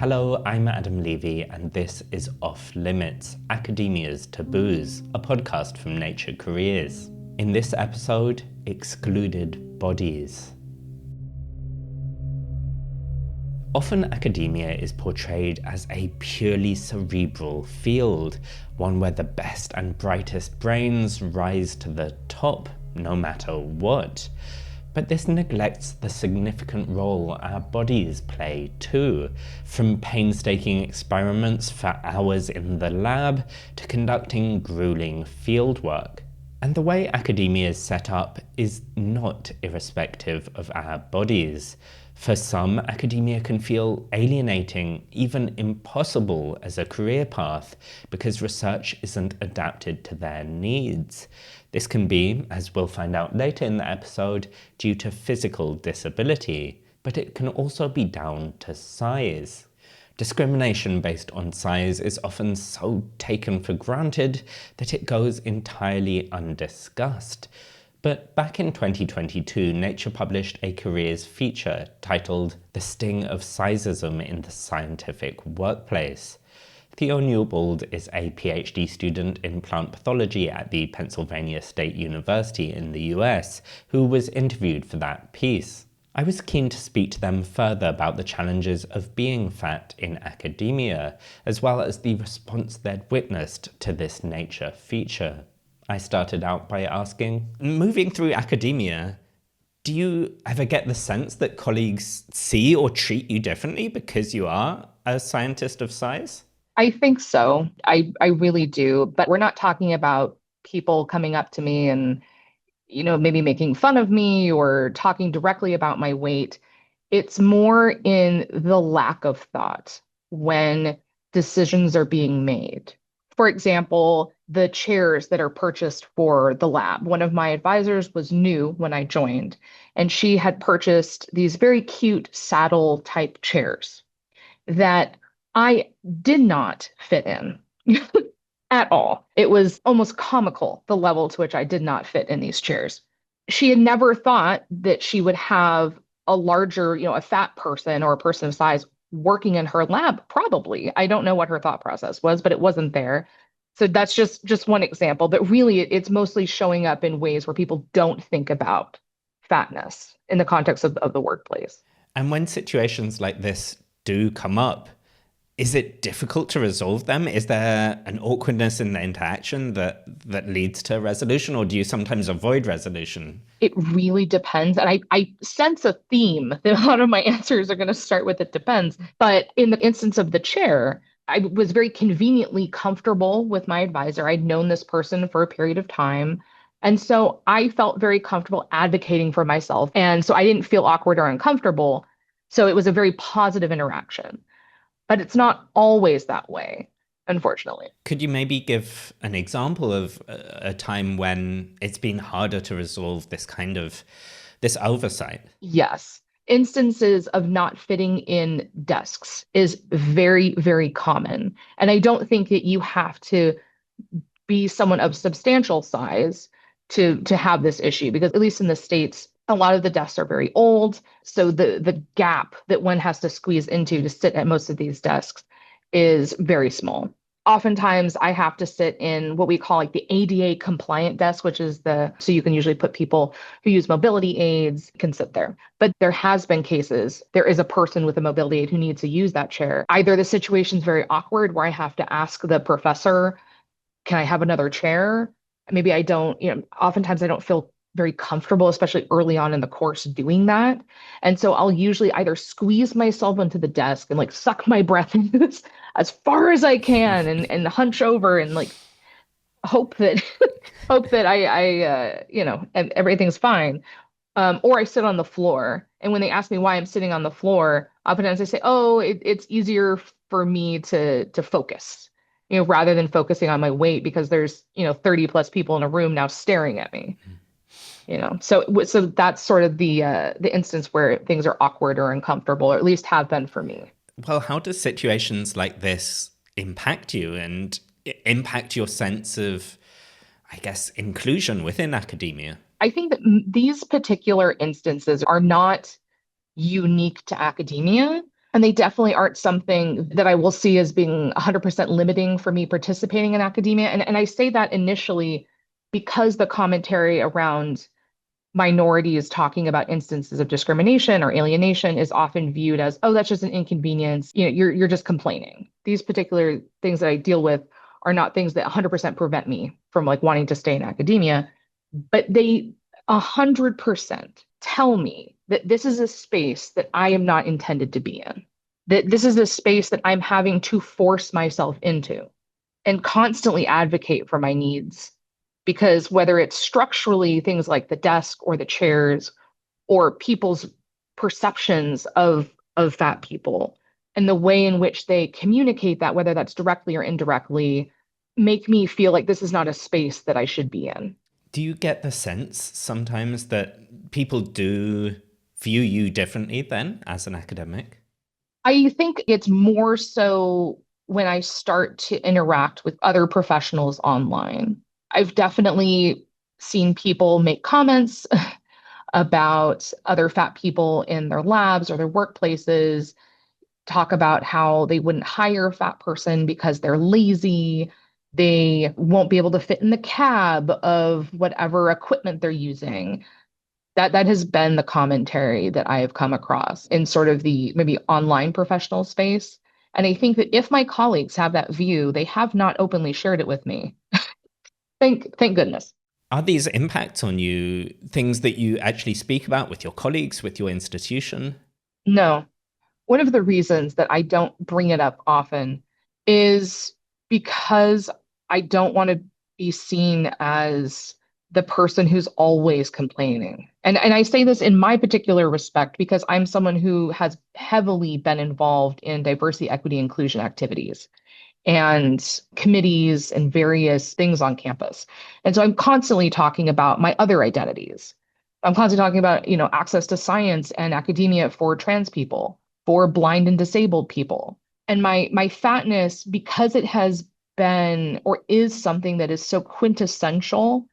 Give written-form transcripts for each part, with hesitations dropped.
Hello, I'm Adam Levy, and this is Off Limits, Academia's Taboos, a podcast from Nature Careers. In this episode, excluded bodies. Often academia is portrayed as a purely cerebral field, one where the best and brightest brains rise to the top, no matter what. But this neglects the significant role our bodies play too, from painstaking experiments for hours in the lab to conducting grueling fieldwork. And the way academia is set up is not irrespective of our bodies. For some, academia can feel alienating, even impossible as a career path, because research isn't adapted to their needs. This can be, as we'll find out later in the episode, due to physical disability, but it can also be down to size. Discrimination based on size is often so taken for granted that it goes entirely undiscussed. But back in 2022, Nature published a careers feature titled "The Sting of Sizeism in the Scientific Workplace." Theo Newbold is a PhD student in plant pathology at the Pennsylvania State University in the US, who was interviewed for that piece. I was keen to speak to them further about the challenges of being fat in academia, as well as the response they'd witnessed to this Nature feature. I started out by asking, moving through academia, do you ever get the sense that colleagues see or treat you differently because you are a scientist of size? I think so. I really do. But we're not talking about people coming up to me and, maybe making fun of me or talking directly about my weight. It's more in the lack of thought when decisions are being made. For example, the chairs that are purchased for the lab. One of my advisors was new when I joined, and she had purchased these very cute saddle type chairs that I did not fit in at all. It was almost comical, the level to which I did not fit in these chairs. She had never thought that she would have a larger, a fat person or a person of size working in her lab, probably. I don't know what her thought process was, but it wasn't there. So that's just one example. But really, it's mostly showing up in ways where people don't think about fatness in the context of the workplace. And when situations like this do come up, is it difficult to resolve them? Is there an awkwardness in the interaction that leads to resolution, or do you sometimes avoid resolution? It really depends. And I sense a theme that a lot of my answers are going to start with it depends. But in the instance of the chair, I was very conveniently comfortable with my advisor. I'd known this person for a period of time. And so I felt very comfortable advocating for myself. And so I didn't feel awkward or uncomfortable. So it was a very positive interaction. But it's not always that way, unfortunately. Could you maybe give an example of a time when it's been harder to resolve this oversight? Yes. Instances of not fitting in desks is very, very common. And I don't think that you have to be someone of substantial size to have this issue, because at least in the States, a lot of the desks are very old. So the gap that one has to squeeze into to sit at most of these desks is very small. Oftentimes I have to sit in what we call like the ADA compliant desk, which is so you can usually put people who use mobility aids can sit there. But there has been cases, there is a person with a mobility aid who needs to use that chair. Either the situation's very awkward where I have to ask the professor, can I have another chair? Maybe I don't, oftentimes I don't feel very comfortable, especially early on in the course, doing that. And so I'll usually either squeeze myself into the desk and like suck my breath in as far as I can and hunch over and like hope that hope that and everything's fine. Or I sit on the floor. And when they ask me why I'm sitting on the floor, oftentimes I say, oh, it's easier for me to focus, rather than focusing on my weight, because there's, 30 plus people in a room now staring at me. So that's sort of the instance where things are awkward or uncomfortable, or at least have been for me. Well, how does situations like this impact you and impact your sense of, I guess, inclusion within academia? I think that these particular instances are not unique to academia. And they definitely aren't something that I will see as being 100% limiting for me participating in academia. And I say that initially because the commentary around minorities talking about instances of discrimination or alienation is often viewed as, oh, that's just an inconvenience. You're just complaining. These particular things that I deal with are not things that 100% prevent me from like wanting to stay in academia, but they 100% tell me that this is a space that I am not intended to be in, that this is a space that I'm having to force myself into and constantly advocate for my needs. Because whether it's structurally things like the desk or the chairs or people's perceptions of fat people and the way in which they communicate that, whether that's directly or indirectly, make me feel like this is not a space that I should be in. Do you get the sense sometimes that people do view you differently then as an academic? I think it's more so when I start to interact with other professionals online. I've definitely seen people make comments about other fat people in their labs or their workplaces, talk about how they wouldn't hire a fat person because they're lazy. They won't be able to fit in the cab of whatever equipment they're using. That has been the commentary that I have come across in sort of the maybe online professional space. And I think that if my colleagues have that view, they have not openly shared it with me. Thank goodness. Are these impacts on you things that you actually speak about with your colleagues, with your institution? No. One of the reasons that I don't bring it up often is because I don't want to be seen as the person who's always complaining. And I say this in my particular respect because I'm someone who has heavily been involved in diversity, equity, inclusion activities and committees and various things on campus. And so I'm constantly talking about my other identities. I'm constantly talking about, access to science and academia for trans people, for blind and disabled people. And my fatness, because it has been or is something that is so quintessential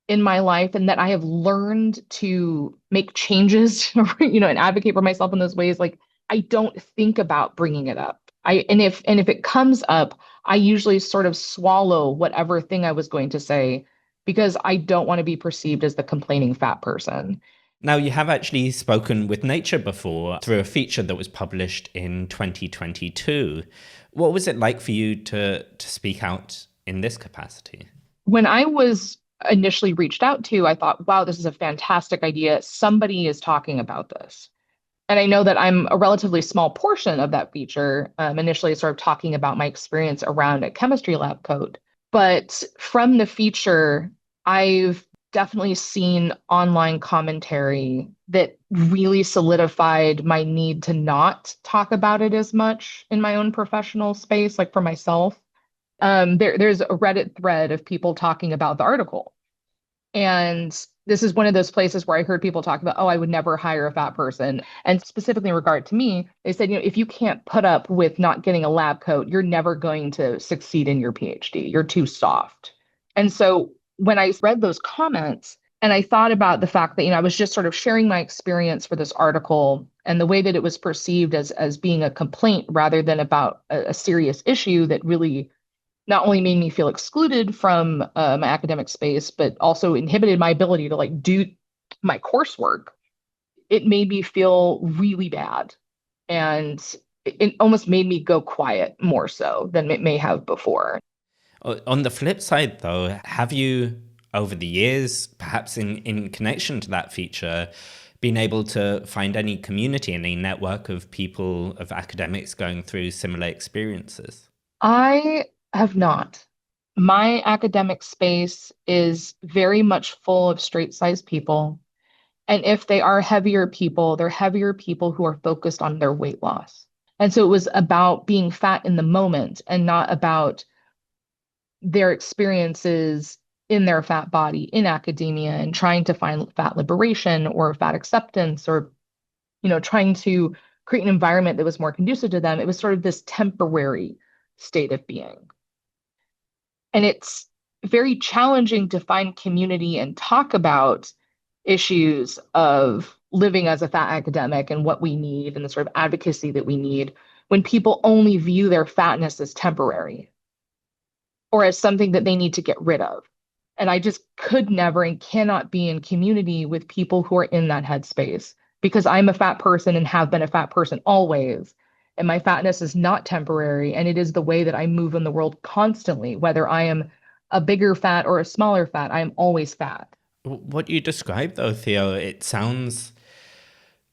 in my life and that I have learned to make changes, and advocate for myself in those ways, like I don't think about bringing it up. And if it comes up, I usually sort of swallow whatever thing I was going to say because I don't want to be perceived as the complaining fat person. Now, you have actually spoken with Nature before through a feature that was published in 2022. What was it like for you to speak out in this capacity? When I was initially reached out to, I thought, wow, this is a fantastic idea. Somebody is talking about this. And I know that I'm a relatively small portion of that feature, initially sort of talking about my experience around a chemistry lab coat. But from the feature, I've definitely seen online commentary that really solidified my need to not talk about it as much in my own professional space, like for myself. There's a Reddit thread of people talking about the article. And this is one of those places where I heard people talk about, oh, I would never hire a fat person. And specifically in regard to me, they said, if you can't put up with not getting a lab coat, you're never going to succeed in your PhD. You're too soft. And so when I read those comments and I thought about the fact that, I was just sort of sharing my experience for this article and the way that it was perceived as being a complaint rather than about a serious issue that really not only made me feel excluded from my academic space, but also inhibited my ability to like do my coursework. It made me feel really bad. And it almost made me go quiet more so than it may have before. On the flip side, though, have you, over the years, perhaps in connection to that feature, been able to find any community, any network of people, of academics going through similar experiences? I have not. My academic space is very much full of straight sized people. And if they are heavier people, they're heavier people who are focused on their weight loss. And so it was about being fat in the moment and not about their experiences in their fat body in academia and trying to find fat liberation or fat acceptance or, trying to create an environment that was more conducive to them. It was sort of this temporary state of being. And it's very challenging to find community and talk about issues of living as a fat academic and what we need and the sort of advocacy that we need when people only view their fatness as temporary or as something that they need to get rid of. And I just could never and cannot be in community with people who are in that headspace because I'm a fat person and have been a fat person always. And my fatness is not temporary. And it is the way that I move in the world constantly, whether I am a bigger fat or a smaller fat, I am always fat. What you described, though, Theo, it sounds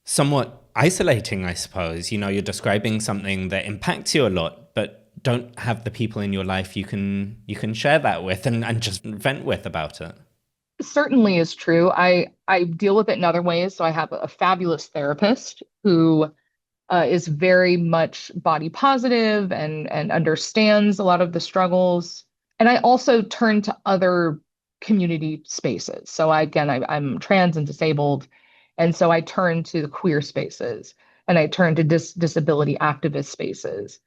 somewhat isolating, I suppose. You know, you're describing something that impacts you a lot, but don't have the people in your life you can share that with and just vent with about it. Certainly is true. I deal with it in other ways. So I have a fabulous therapist who is very much body positive and understands a lot of the struggles. And I also turn to other community spaces. So I'm trans and disabled, and so I turn to the queer spaces, and I turn to disability activist spaces.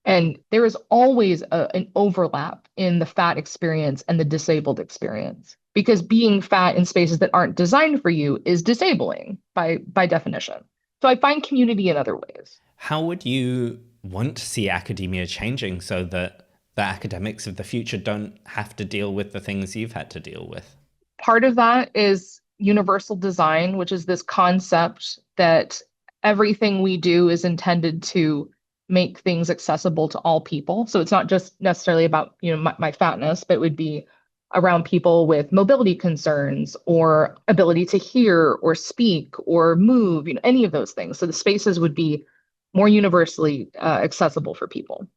And there is always an overlap in the fat experience and the disabled experience because being fat in spaces that aren't designed for you is disabling by definition. So I find community in other ways. How would you want to see academia changing so that the academics of the future don't have to deal with the things you've had to deal with? Part of that is universal design, which is this concept that everything we do is intended to make things accessible to all people. So it's not just necessarily about, my fatness, but it would be around people with mobility concerns or ability to hear or speak or move, any of those things. So the spaces would be more universally accessible for people.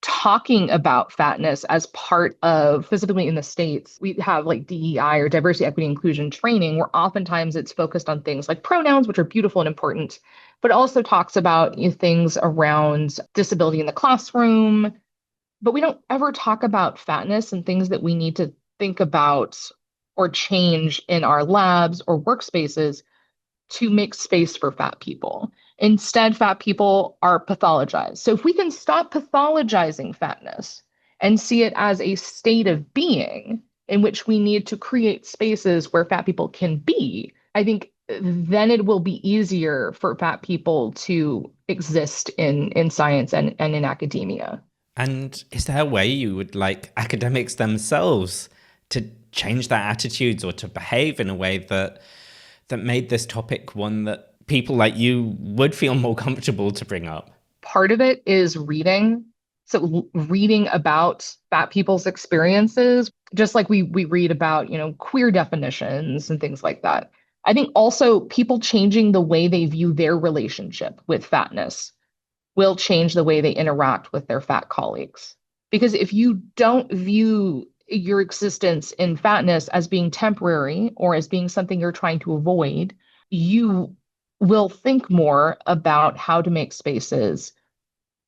Talking about fatness as part of, specifically in the States, we have like DEI or diversity, equity, inclusion training, where oftentimes it's focused on things like pronouns, which are beautiful and important, but also talks about things around disability in the classroom. But we don't ever talk about fatness and things that we need to think about or change in our labs or workspaces to make space for fat people. Instead, fat people are pathologized. So if we can stop pathologizing fatness and see it as a state of being in which we need to create spaces where fat people can be, I think then it will be easier for fat people to exist in science and in academia. And is there a way you would like academics themselves to change their attitudes or to behave in a way that made this topic one that people like you would feel more comfortable to bring up? Part of it is reading. So reading about fat people's experiences, just like we read about, queer definitions and things like that. I think also people changing the way they view their relationship with fatness will change the way they interact with their fat colleagues. Because if you don't view your existence in fatness as being temporary or as being something you're trying to avoid, you will think more about how to make spaces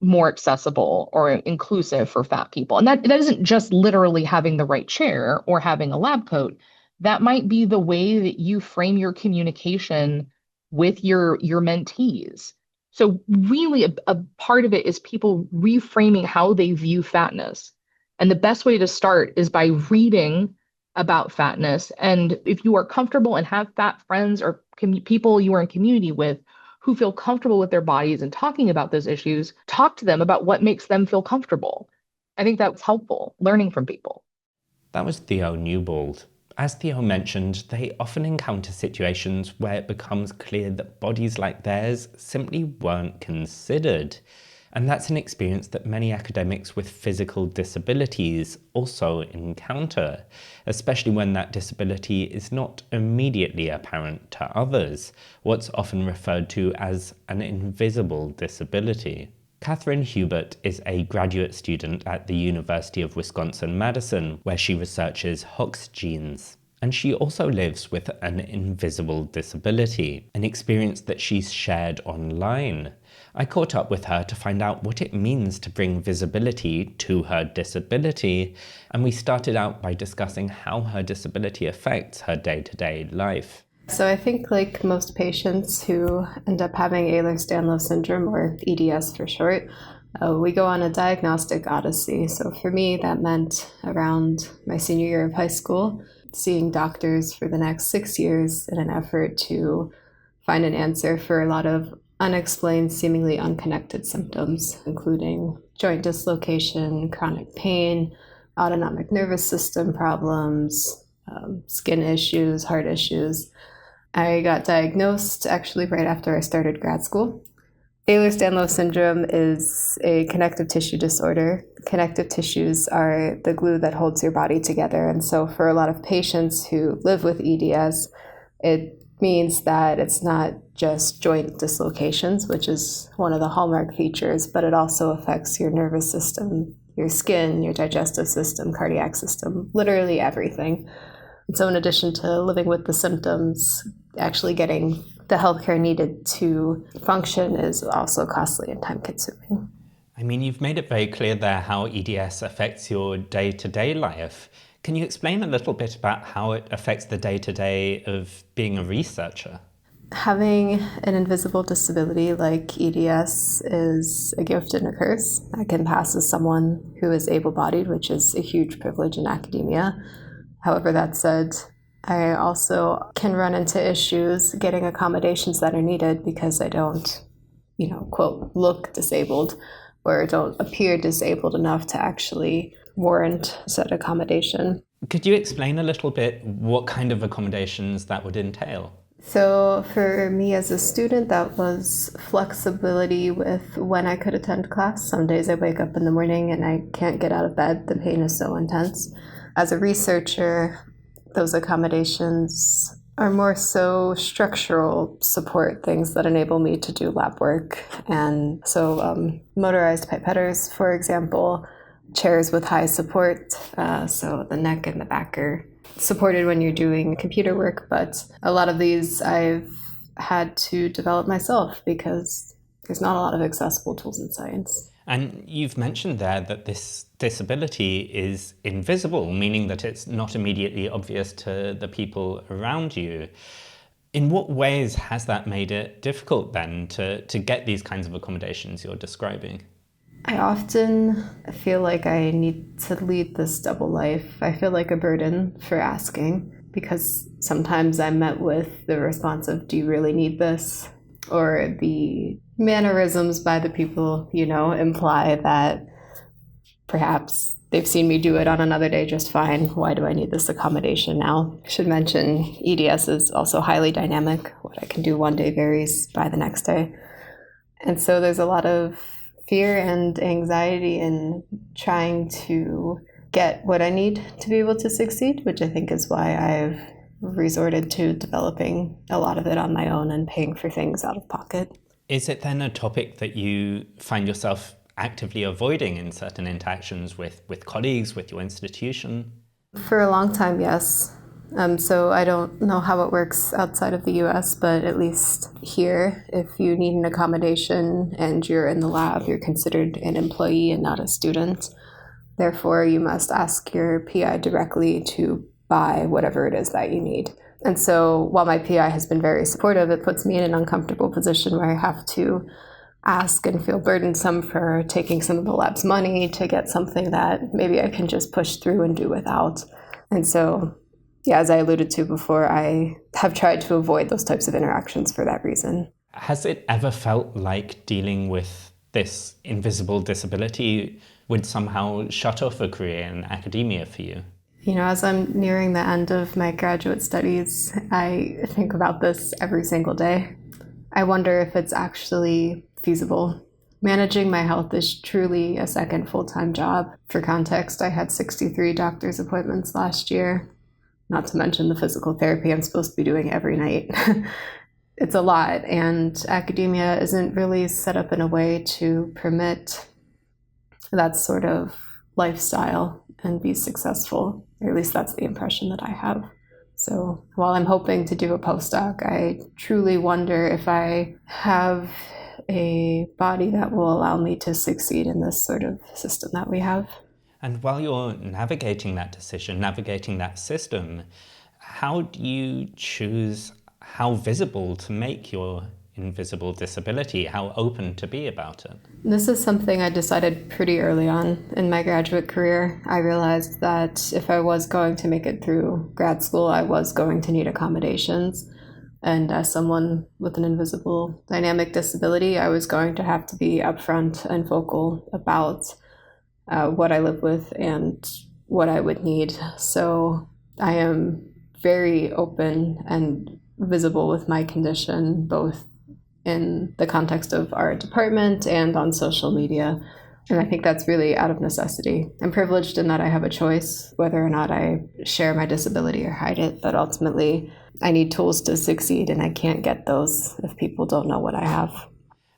more accessible or inclusive for fat people. And that isn't just literally having the right chair or having a lab coat. That might be the way that you frame your communication with your mentees. So really a part of it is people reframing how they view fatness. And the best way to start is by reading about fatness. And if you are comfortable and have fat friends or people you are in community with who feel comfortable with their bodies and talking about those issues, talk to them about what makes them feel comfortable. I think that's helpful, learning from people. That was Theo Newbold. As Theo mentioned, they often encounter situations where it becomes clear that bodies like theirs simply weren't considered. And that's an experience that many academics with physical disabilities also encounter, especially when that disability is not immediately apparent to others, what's often referred to as an invisible disability. Katharine Hubert is a graduate student at the University of Wisconsin Madison, where she researches Hox genes. And she also lives with an invisible disability, an experience that she's shared online. I caught up with her to find out what it means to bring visibility to her disability, and we started out by discussing how her disability affects her day-to-day life. So I think like most patients who end up having Ehlers-Danlos syndrome, or EDS for short, we go on a diagnostic odyssey. So for me, that meant around my senior year of high school, seeing doctors for the next 6 years in an effort to find an answer for a lot of unexplained, seemingly unconnected symptoms, including joint dislocation, chronic pain, autonomic nervous system problems, skin issues, heart issues. I got diagnosed actually right after I started grad school. Ehlers-Danlos syndrome is a connective tissue disorder. Connective tissues are the glue that holds your body together. And so for a lot of patients who live with EDS, it means that it's not just joint dislocations, which is one of the hallmark features, but it also affects your nervous system, your skin, your digestive system, cardiac system, literally everything. And so in addition to living with the symptoms, actually getting the healthcare needed to function is also costly and time-consuming. I mean, you've made it very clear there how EDS affects your day-to-day life. Can you explain a little bit about how it affects the day-to-day of being a researcher? Having an invisible disability like EDS is a gift and a curse. I can pass as someone who is able-bodied, which is a huge privilege in academia. However, that said, I also can run into issues getting accommodations that are needed because I don't, quote, look disabled or don't appear disabled enough to actually warrant said accommodation. Could you explain a little bit what kind of accommodations that would entail? So for me as a student, that was flexibility with when I could attend class. Some days I wake up in the morning and I can't get out of bed. The pain is so intense. As a researcher, those accommodations are more so structural support, things that enable me to do lab work. And so motorized pipetters, for example, chairs with high support, so the neck and the back are supported when you're doing computer work. But a lot of these I've had to develop myself because there's not a lot of accessible tools in science. And you've mentioned there that this disability is invisible, meaning that it's not immediately obvious to the people around you. In what ways has that made it difficult then to get these kinds of accommodations you're describing? I often feel like I need to lead this double life. I feel like a burden for asking because sometimes I'm met with the response of, do you really need this? Or the mannerisms by the people, imply that perhaps they've seen me do it on another day just fine. Why do I need this accommodation now? I should mention EDS is also highly dynamic. What I can do one day varies by the next day. And so there's a lot of fear and anxiety in trying to get what I need to be able to succeed, which I think is why I've resorted to developing a lot of it on my own and paying for things out of pocket. Is it then a topic that you find yourself actively avoiding in certain interactions with colleagues, with your institution? For a long time, yes. So I don't know how it works outside of the US, but at least here, if you need an accommodation and you're in the lab, you're considered an employee and not a student. Therefore, you must ask your PI directly to buy whatever it is that you need. And so while my PI has been very supportive, it puts me in an uncomfortable position where I have to ask and feel burdensome for taking some of the lab's money to get something that maybe I can just push through and do without. And so, yeah, as I alluded to before, I have tried to avoid those types of interactions for that reason. Has it ever felt like dealing with this invisible disability would somehow shut off a career in academia for you? As I'm nearing the end of my graduate studies, I think about this every single day. I wonder if it's actually feasible. Managing my health is truly a second full-time job. For context, I had 63 doctor's appointments last year, not to mention the physical therapy I'm supposed to be doing every night. It's a lot, and academia isn't really set up in a way to permit that sort of lifestyle and be successful, or at least that's the impression that I have. So while I'm hoping to do a postdoc, I truly wonder if I have a body that will allow me to succeed in this sort of system that we have. And while you're navigating that decision, navigating that system, how do you choose how visible to make your invisible disability, how open to be about it? This is something I decided pretty early on in my graduate career. I realized that if I was going to make it through grad school, I was going to need accommodations. And as someone with an invisible dynamic disability, I was going to have to be upfront and vocal about what I live with and what I would need. So I am very open and visible with my condition, both in the context of our department and on social media. And I think that's really out of necessity. I'm privileged in that I have a choice whether or not I share my disability or hide it, but ultimately I need tools to succeed, and I can't get those if people don't know what I have.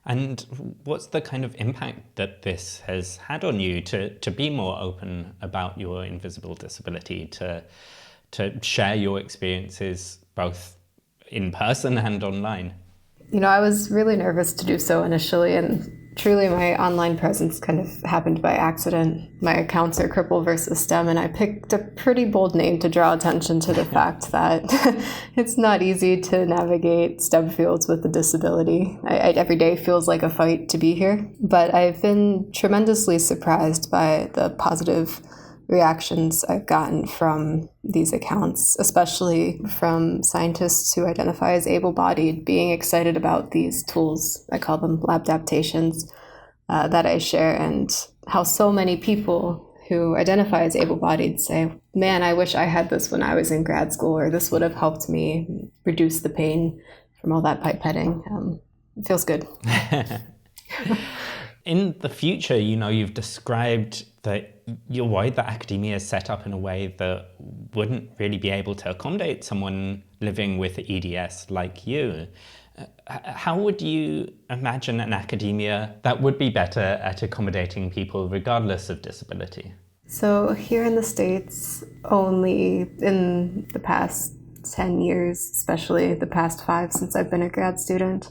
And what's the kind of impact that this has had on you to be more open about your invisible disability, to share your experiences both in person and online? I was really nervous to do so initially, and truly my online presence kind of happened by accident. My accounts are Cripple versus STEM, and I picked a pretty bold name to draw attention to the fact that it's not easy to navigate STEM fields with a disability. Every day feels like a fight to be here, but I've been tremendously surprised by the positive reactions I've gotten from these accounts, especially from scientists who identify as able-bodied, being excited about these tools, I call them lab adaptations, that I share, and how so many people who identify as able-bodied say, man, I wish I had this when I was in grad school, or this would have helped me reduce the pain from all that pipetting. It feels good. In the future, you've described that you're worried that academia is set up in a way that wouldn't really be able to accommodate someone living with EDS like you. How would you imagine an academia that would be better at accommodating people regardless of disability? So here in the States, only in the past 10 years, especially the past 5 since I've been a grad student,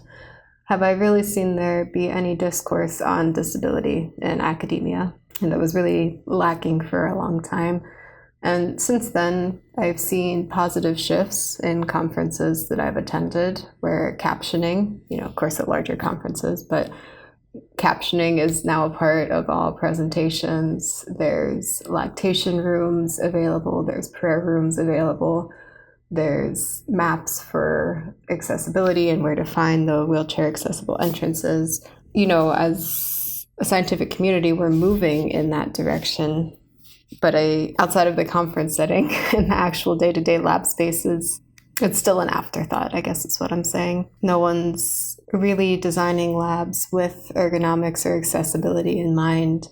have I really seen there be any discourse on disability in academia. And that was really lacking for a long time. And since then, I've seen positive shifts in conferences that I've attended where captioning, of course at larger conferences, but captioning is now a part of all presentations. There's lactation rooms available, there's prayer rooms available. There's maps for accessibility and where to find the wheelchair accessible entrances. As a scientific community, we're moving in that direction. But outside of the conference setting, in the actual day-to-day lab spaces, it's still an afterthought, I guess is what I'm saying. No one's really designing labs with ergonomics or accessibility in mind.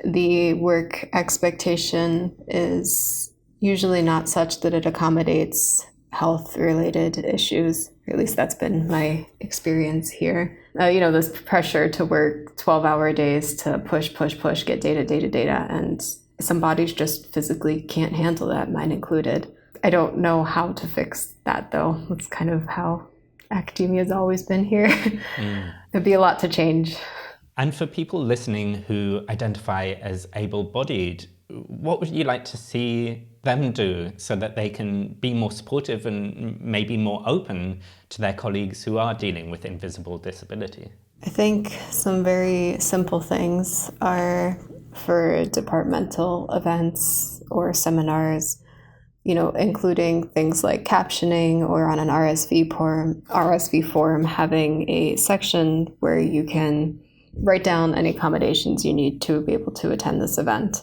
The work expectation is usually not such that it accommodates health-related issues. Or at least that's been my experience here. This pressure to work 12-hour days to push, get data, and some bodies just physically can't handle that, mine included. I don't know how to fix that, though. That's kind of how academia has always been here. There'd be a lot to change. And for people listening who identify as able-bodied, what would you like to see them do so that they can be more supportive and maybe more open to their colleagues who are dealing with invisible disability? I think some very simple things are for departmental events or seminars, including things like captioning, or on an RSV form, having a section where you can write down any accommodations you need to be able to attend this event.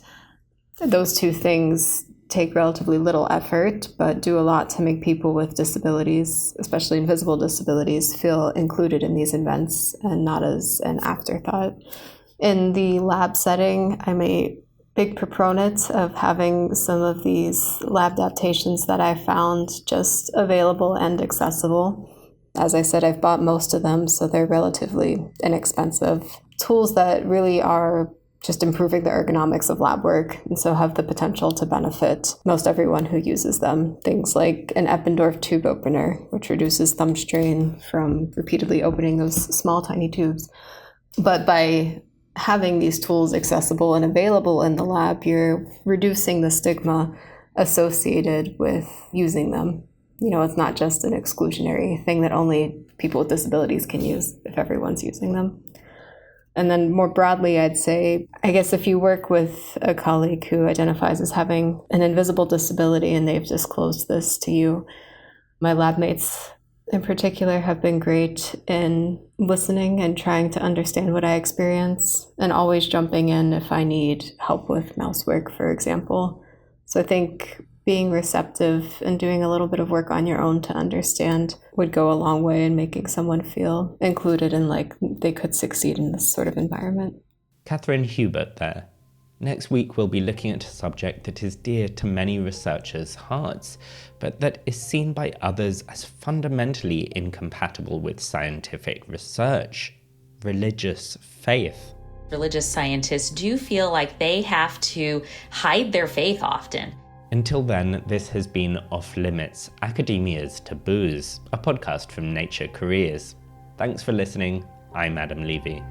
Those two things take relatively little effort, but do a lot to make people with disabilities, especially invisible disabilities, feel included in these events and not as an afterthought. In the lab setting, I'm a big proponent of having some of these lab adaptations that I found just available and accessible. As I said, I've bought most of them, so they're relatively inexpensive. Tools that really are just improving the ergonomics of lab work, and so have the potential to benefit most everyone who uses them. Things like an Eppendorf tube opener, which reduces thumb strain from repeatedly opening those small, tiny tubes. But by having these tools accessible and available in the lab, you're reducing the stigma associated with using them. It's not just an exclusionary thing that only people with disabilities can use if everyone's using them. And then more broadly, I'd say, I guess if you work with a colleague who identifies as having an invisible disability and they've disclosed this to you, my lab mates in particular have been great in listening and trying to understand what I experience and always jumping in if I need help with mouse work, for example. So I think being receptive and doing a little bit of work on your own to understand would go a long way in making someone feel included and like they could succeed in this sort of environment. Katharine Hubert there. Next week we'll be looking at a subject that is dear to many researchers' hearts, but that is seen by others as fundamentally incompatible with scientific research: religious faith. Religious scientists do feel like they have to hide their faith often. Until then, this has been Off Limits, Academia's Taboos, a podcast from Nature Careers. Thanks for listening. I'm Adam Levy.